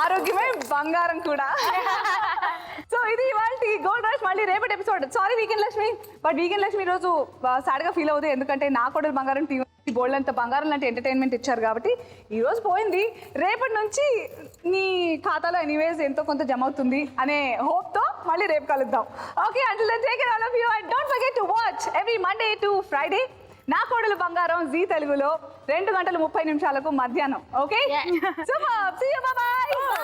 ఆరోగ్యమే బంగారం కూడా. సో ఇది ఇవాళ గోల్డ్ రష్. మళ్ళీ రేపటి episode. Sorry weekend Lakshmi, but weekend Lakshmi ఈరోజు సాడ్ గా ఫీల్ అవుతుంది. ఎందుకంటే నా కూడా బంగారం టీవీ బోల్డ్ అంత బంగారం లాంటి ఎంటర్టైన్మెంట్ ఇచ్చారు కాబట్టి ఈ రోజు పోయింది. రేపటి నుంచి నీ ఖాతాలో ఎనీవేస్ ఎంతో కొంత జమ అవుతుంది అనే హోప్ తో మళ్ళీ రేపు కలుద్దాం. Okay, until then take care all of you and don't forget to watch every Monday to Friday నా కోడలు బంగారం జీ తెలుగులో 2:30 మధ్యాహ్నం. Okay, super, see you, bye bye.